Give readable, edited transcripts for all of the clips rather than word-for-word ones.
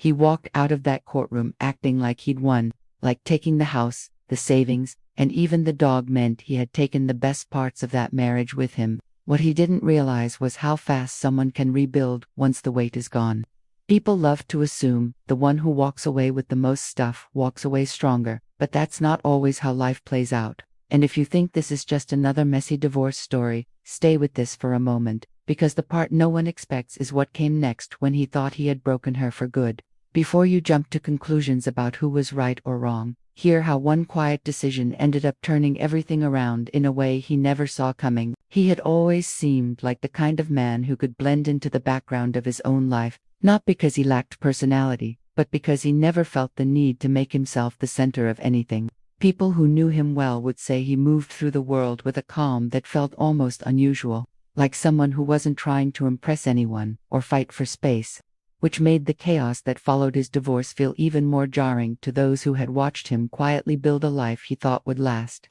He walked out of that courtroom acting like he'd won, like taking the house, the savings, and even the dog meant he had taken the best parts of that marriage with him. What he didn't realize was how fast someone can rebuild once the weight is gone. People love to assume the one who walks away with the most stuff walks away stronger, but that's not always how life plays out. And if you think this is just another messy divorce story, stay with this for a moment, because the part no one expects is what came next when he thought he had broken her for good. Before you jump to conclusions about who was right or wrong, hear how one quiet decision ended up turning everything around in a way he never saw coming. He had always seemed like the kind of man who could blend into the background of his own life, not because he lacked personality, but because he never felt the need to make himself the center of anything. People who knew him well would say he moved through the world with a calm that felt almost unusual, like someone who wasn't trying to impress anyone or fight for space, which made the chaos that followed his divorce feel even more jarring to those who had watched him quietly build a life he thought would last.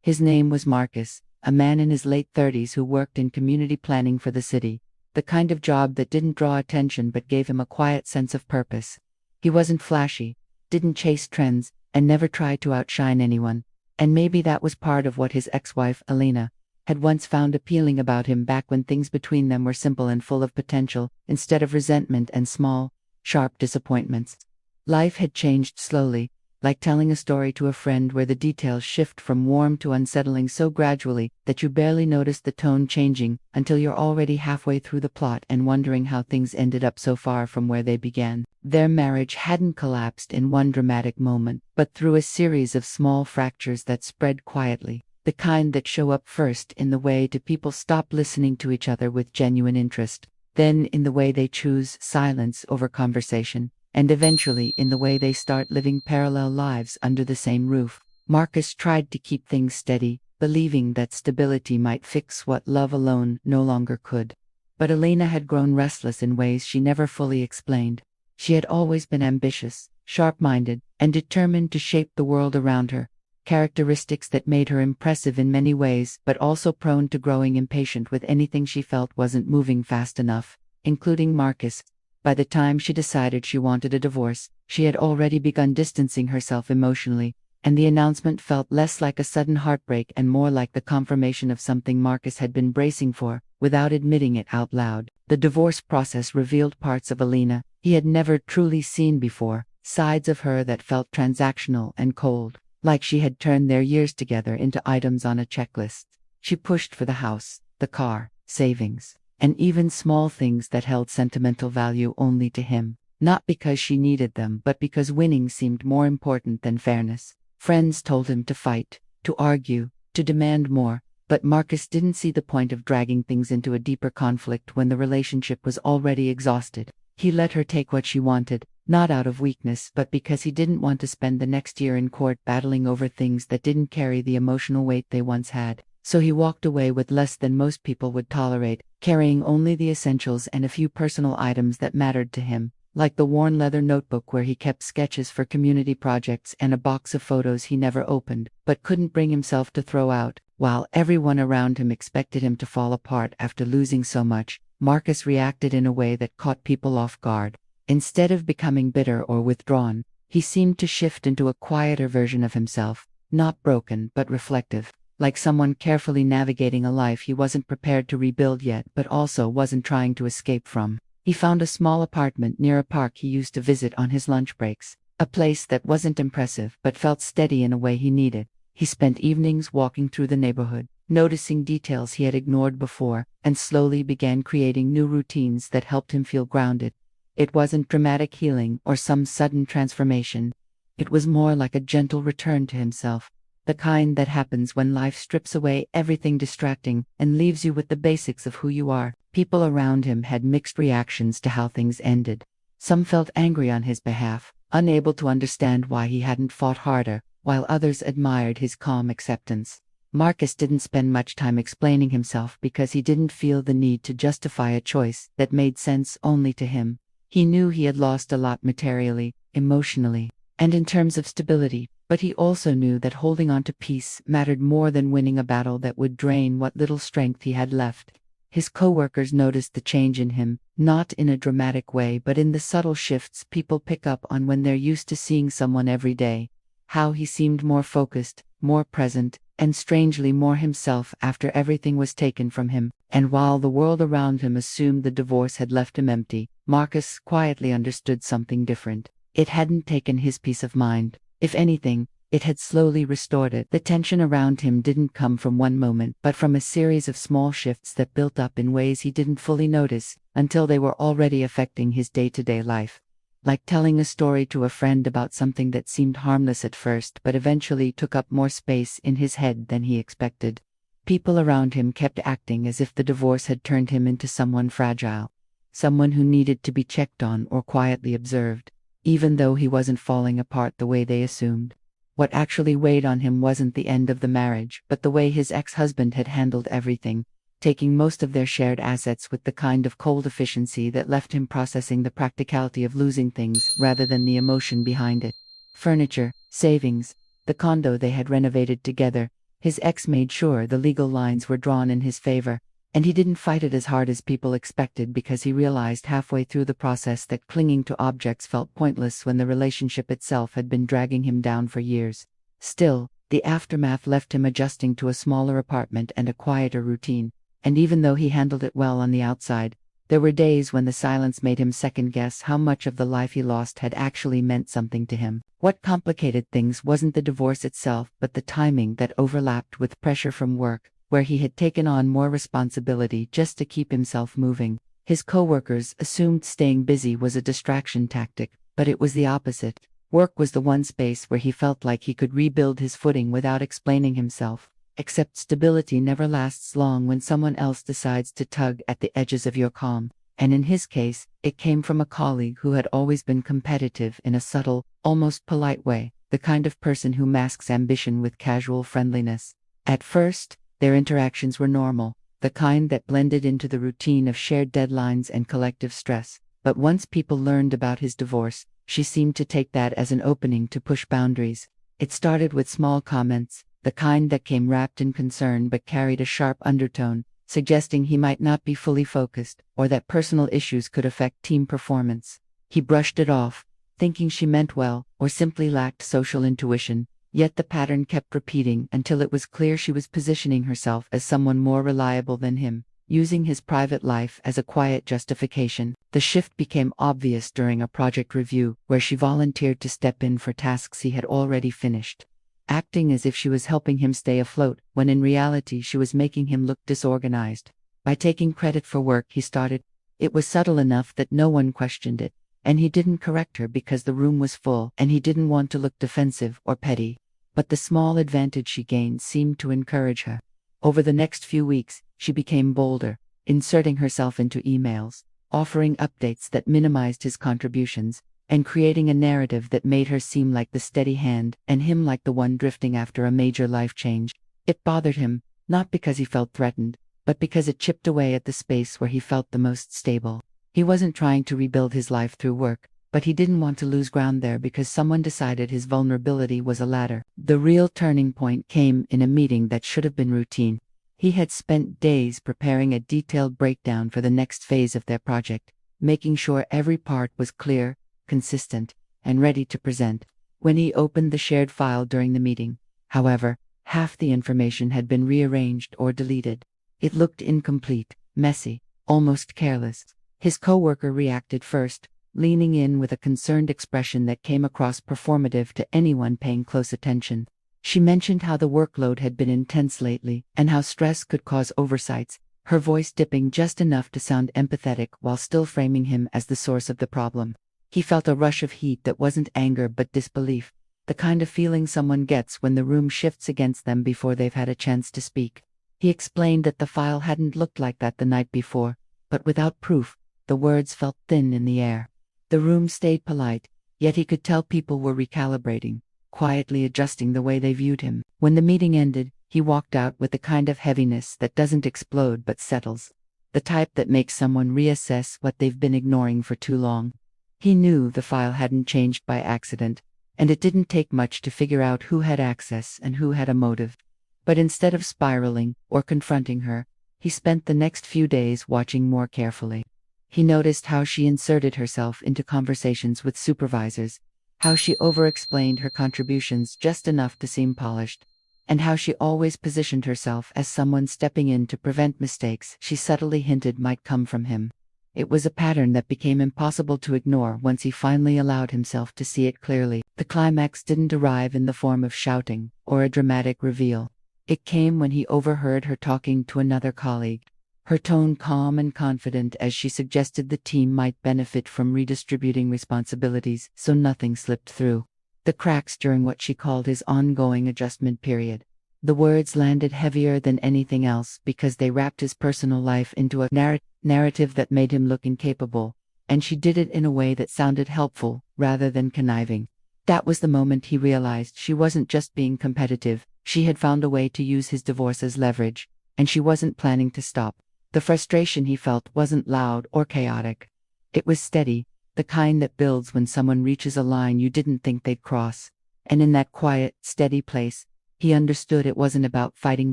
His name was Marcus, a man in his late 30s who worked in community planning for the city, the kind of job that didn't draw attention but gave him a quiet sense of purpose. He wasn't flashy, didn't chase trends, and never tried to outshine anyone, and maybe that was part of what his ex-wife, Elena, had once found appealing about him back when things between them were simple and full of potential, instead of resentment and small, sharp disappointments. Life had changed slowly, like telling a story to a friend where the details shift from warm to unsettling so gradually that you barely notice the tone changing until you're already halfway through the plot and wondering how things ended up so far from where they began. Their marriage hadn't collapsed in one dramatic moment, but through a series of small fractures that spread quietly, the kind that show up first in the way people stop listening to each other with genuine interest, then in the way they choose silence over conversation, and eventually in the way they start living parallel lives under the same roof. Marcus tried to keep things steady, believing that stability might fix what love alone no longer could. But Elena had grown restless in ways she never fully explained. She had always been ambitious, sharp-minded, and determined to shape the world around her, characteristics that made her impressive in many ways but also prone to growing impatient with anything she felt wasn't moving fast enough, including Marcus. By the time she decided she wanted a divorce, she had already begun distancing herself emotionally, and the announcement felt less like a sudden heartbreak and more like the confirmation of something Marcus had been bracing for, without admitting it out loud. The divorce process revealed parts of Elena he had never truly seen before, sides of her that felt transactional and cold, like she had turned their years together into items on a checklist. She pushed for the house, the car, savings, and even small things that held sentimental value only to him, not because she needed them but because winning seemed more important than fairness. Friends told him to fight, to argue, to demand more, but Marcus didn't see the point of dragging things into a deeper conflict when the relationship was already exhausted. He let her take what she wanted, not out of weakness but because he didn't want to spend the next year in court battling over things that didn't carry the emotional weight they once had. So he walked away with less than most people would tolerate, carrying only the essentials and a few personal items that mattered to him, like the worn leather notebook where he kept sketches for community projects and a box of photos he never opened, but couldn't bring himself to throw out. While everyone around him expected him to fall apart after losing so much, Marcus reacted in a way that caught people off guard. Instead of becoming bitter or withdrawn, he seemed to shift into a quieter version of himself, not broken but reflective, like someone carefully navigating a life he wasn't prepared to rebuild yet but also wasn't trying to escape from. He found a small apartment near a park he used to visit on his lunch breaks, a place that wasn't impressive but felt steady in a way he needed. He spent evenings walking through the neighborhood, noticing details he had ignored before, and slowly began creating new routines that helped him feel grounded. It wasn't dramatic healing or some sudden transformation. It was more like a gentle return to himself, the kind that happens when life strips away everything distracting and leaves you with the basics of who you are. People around him had mixed reactions to how things ended. Some felt angry on his behalf, unable to understand why he hadn't fought harder, while others admired his calm acceptance. Marcus didn't spend much time explaining himself because he didn't feel the need to justify a choice that made sense only to him. He knew he had lost a lot materially, emotionally, and in terms of stability, but he also knew that holding on to peace mattered more than winning a battle that would drain what little strength he had left. His coworkers noticed the change in him, not in a dramatic way but in the subtle shifts people pick up on when they're used to seeing someone every day. How he seemed more focused, more present, and strangely more himself after everything was taken from him. And while the world around him assumed the divorce had left him empty, Marcus quietly understood something different. It hadn't taken his peace of mind. If anything, it had slowly restored it. The tension around him didn't come from one moment, but from a series of small shifts that built up in ways he didn't fully notice, until they were already affecting his day-to-day life. Like telling a story to a friend about something that seemed harmless at first but eventually took up more space in his head than he expected. People around him kept acting as if the divorce had turned him into someone fragile, someone who needed to be checked on or quietly observed, even though he wasn't falling apart the way they assumed. What actually weighed on him wasn't the end of the marriage, but the way his ex-husband had handled everything, taking most of their shared assets with the kind of cold efficiency that left him processing the practicality of losing things rather than the emotion behind it. Furniture, savings, the condo they had renovated together. His ex made sure the legal lines were drawn in his favor, and he didn't fight it as hard as people expected because he realized halfway through the process that clinging to objects felt pointless when the relationship itself had been dragging him down for years. Still, the aftermath left him adjusting to a smaller apartment and a quieter routine, and even though he handled it well on the outside, there were days when the silence made him second-guess how much of the life he lost had actually meant something to him. What complicated things wasn't the divorce itself but the timing that overlapped with pressure from work, where he had taken on more responsibility just to keep himself moving. His coworkers assumed staying busy was a distraction tactic, but it was the opposite. Work was the one space where he felt like he could rebuild his footing without explaining himself. Except stability never lasts long when someone else decides to tug at the edges of your calm. And in his case, it came from a colleague who had always been competitive in a subtle, almost polite way, the kind of person who masks ambition with casual friendliness. At first, their interactions were normal, the kind that blended into the routine of shared deadlines and collective stress. But once people learned about his divorce, she seemed to take that as an opening to push boundaries. It started with small comments, the kind that came wrapped in concern but carried a sharp undertone, suggesting he might not be fully focused, or that personal issues could affect team performance. He brushed it off, thinking she meant well, or simply lacked social intuition. Yet the pattern kept repeating until it was clear she was positioning herself as someone more reliable than him, using his private life as a quiet justification. The shift became obvious during a project review, where she volunteered to step in for tasks he had already finished, acting as if she was helping him stay afloat, when in reality she was making him look disorganized. By taking credit for work he started, it was subtle enough that no one questioned it, and he didn't correct her because the room was full and he didn't want to look defensive or petty. But the small advantage she gained seemed to encourage her. Over the next few weeks, she became bolder, inserting herself into emails, offering updates that minimized his contributions, and creating a narrative that made her seem like the steady hand and him like the one drifting after a major life change. It bothered him, not because he felt threatened, but because it chipped away at the space where he felt the most stable. He wasn't trying to rebuild his life through work, but he didn't want to lose ground there because someone decided his vulnerability was a ladder. The real turning point came in a meeting that should have been routine. He had spent days preparing a detailed breakdown for the next phase of their project, making sure every part was clear, consistent, and ready to present. When he opened the shared file during the meeting, however, half the information had been rearranged or deleted. It looked incomplete, messy, almost careless. His coworker reacted first, leaning in with a concerned expression that came across performative to anyone paying close attention. She mentioned how the workload had been intense lately, and how stress could cause oversights, her voice dipping just enough to sound empathetic while still framing him as the source of the problem. He felt a rush of heat that wasn't anger but disbelief, the kind of feeling someone gets when the room shifts against them before they've had a chance to speak. He explained that the file hadn't looked like that the night before, but without proof, the words felt thin in the air. The room stayed polite, yet he could tell people were recalibrating, quietly adjusting the way they viewed him. When the meeting ended, he walked out with the kind of heaviness that doesn't explode but settles, the type that makes someone reassess what they've been ignoring for too long. He knew the file hadn't changed by accident, and it didn't take much to figure out who had access and who had a motive. But instead of spiraling or confronting her, He spent the next few days watching more carefully. He noticed how she inserted herself into conversations with supervisors, how she over-explained her contributions just enough to seem polished, and how she always positioned herself as someone stepping in to prevent mistakes she subtly hinted might come from him. It was a pattern that became impossible to ignore once he finally allowed himself to see it clearly. The climax didn't arrive in the form of shouting or a dramatic reveal. It came when he overheard her talking to another colleague, her tone calm and confident as she suggested the team might benefit from redistributing responsibilities so nothing slipped through the cracks during what she called his ongoing adjustment period. The words landed heavier than anything else because they wrapped his personal life into a narrative that made him look incapable, and she did it in a way that sounded helpful rather than conniving. That was the moment he realized she wasn't just being competitive, she had found a way to use his divorce as leverage, and she wasn't planning to stop. The frustration he felt wasn't loud or chaotic. It was steady, the kind that builds when someone reaches a line you didn't think they'd cross. And in that quiet, steady place, he understood it wasn't about fighting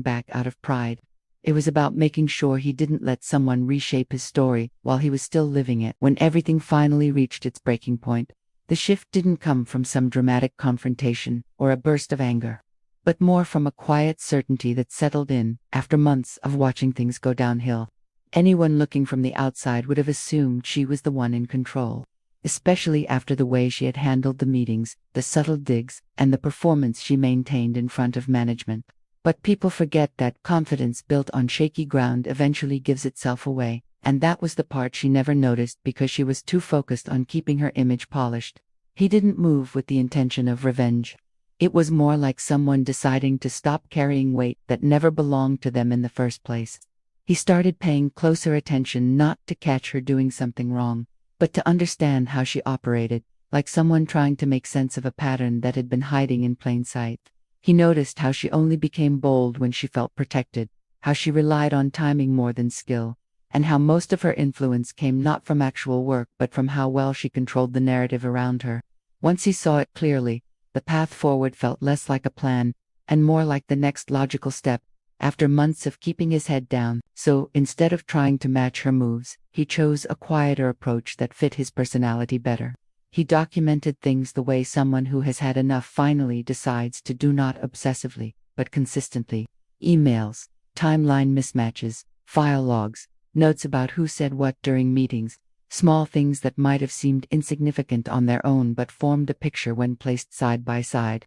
back out of pride. It was about making sure he didn't let someone reshape his story while he was still living it. When everything finally reached its breaking point, the shift didn't come from some dramatic confrontation or a burst of anger, but more from a quiet certainty that settled in after months of watching things go downhill. Anyone looking from the outside would have assumed she was the one in control, especially after the way she had handled the meetings, the subtle digs, and the performance she maintained in front of management. But people forget that confidence built on shaky ground eventually gives itself away, and that was the part she never noticed because she was too focused on keeping her image polished. He didn't move with the intention of revenge. It was more like someone deciding to stop carrying weight that never belonged to them in the first place. He started paying closer attention not to catch her doing something wrong, but to understand how she operated, like someone trying to make sense of a pattern that had been hiding in plain sight. He noticed how she only became bold when she felt protected, how she relied on timing more than skill, and how most of her influence came not from actual work but from how well she controlled the narrative around her. Once he saw it clearly, the path forward felt less like a plan, and more like the next logical step, after months of keeping his head down. So, instead of trying to match her moves, he chose a quieter approach that fit his personality better. He documented things the way someone who has had enough finally decides to do, not obsessively, but consistently. Emails, timeline mismatches, file logs, notes about who said what during meetings, small things that might have seemed insignificant on their own but formed a picture when placed side by side.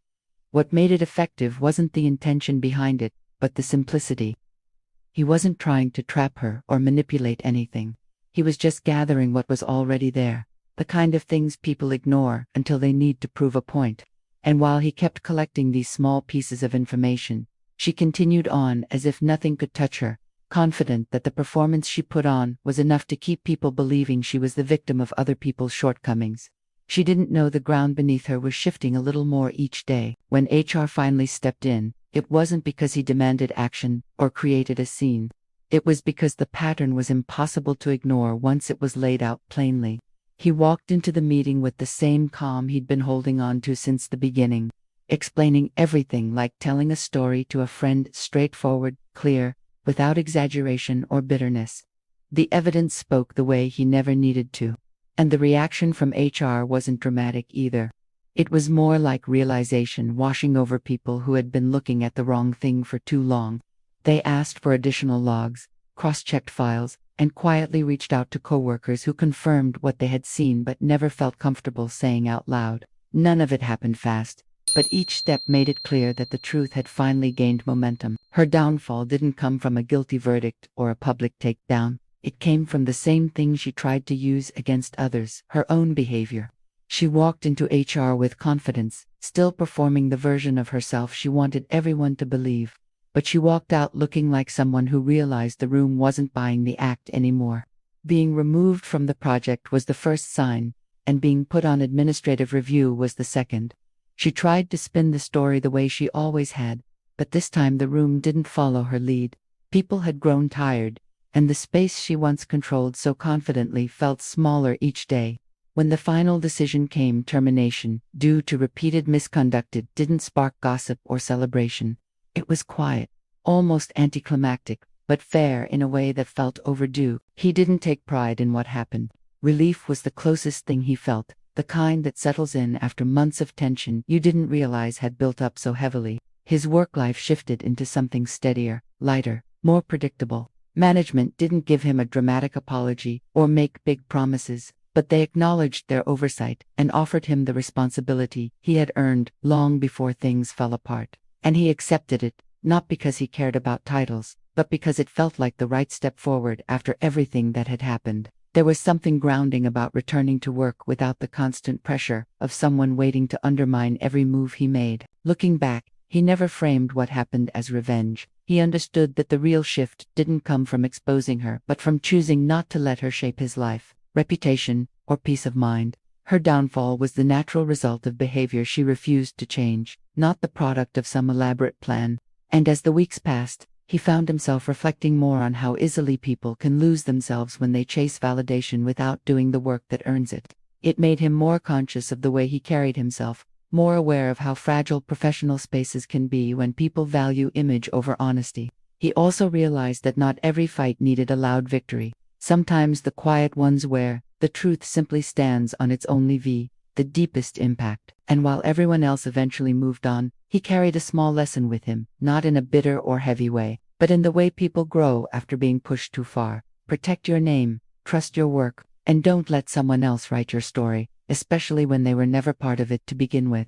What made it effective wasn't the intention behind it, but the simplicity. He wasn't trying to trap her or manipulate anything. He was just gathering what was already there, the kind of things people ignore until they need to prove a point. And while he kept collecting these small pieces of information, she continued on as if nothing could touch her, confident that the performance she put on was enough to keep people believing she was the victim of other people's shortcomings. She didn't know the ground beneath her was shifting a little more each day. When HR finally stepped in, it wasn't because he demanded action or created a scene. It was because the pattern was impossible to ignore once it was laid out plainly. He walked into the meeting with the same calm he'd been holding on to since the beginning, explaining everything like telling a story to a friend, straightforward, clear, without exaggeration or bitterness. The evidence spoke the way he never needed to, and the reaction from HR wasn't dramatic either. It was more like realization washing over people who had been looking at the wrong thing for too long. They asked for additional logs, cross-checked files, and quietly reached out to coworkers who confirmed what they had seen but never felt comfortable saying out loud. None of it happened fast, but each step made it clear that the truth had finally gained momentum. Her downfall didn't come from a guilty verdict or a public takedown. It came from the same thing she tried to use against others, her own behavior. She walked into HR with confidence, still performing the version of herself she wanted everyone to believe. But she walked out looking like someone who realized the room wasn't buying the act anymore. Being removed from the project was the first sign, and being put on administrative review was the second. She tried to spin the story the way she always had, but this time the room didn't follow her lead. People had grown tired, and the space she once controlled so confidently felt smaller each day. When the final decision came, termination, due to repeated misconduct, it didn't spark gossip or celebration. It was quiet, almost anticlimactic, but fair in a way that felt overdue. He didn't take pride in what happened. Relief was the closest thing he felt, the kind that settles in after months of tension you didn't realize had built up so heavily. His work life shifted into something steadier, lighter, more predictable. Management didn't give him a dramatic apology or make big promises, but they acknowledged their oversight and offered him the responsibility he had earned long before things fell apart. And he accepted it, not because he cared about titles, but because it felt like the right step forward after everything that had happened. There was something grounding about returning to work without the constant pressure of someone waiting to undermine every move he made. Looking back, he never framed what happened as revenge. He understood that the real shift didn't come from exposing her, but from choosing not to let her shape his life, reputation, or peace of mind. Her downfall was the natural result of behavior she refused to change, not the product of some elaborate plan. And as the weeks passed, he found himself reflecting more on how easily people can lose themselves when they chase validation without doing the work that earns it. It made him more conscious of the way he carried himself, more aware of how fragile professional spaces can be when people value image over honesty. He also realized that not every fight needed a loud victory. Sometimes the quiet ones where the truth simply stands on its own the deepest impact. And while everyone else eventually moved on, he carried a small lesson with him, not in a bitter or heavy way, but in the way people grow after being pushed too far. Protect your name, trust your work, and don't let someone else write your story, especially when they were never part of it to begin with.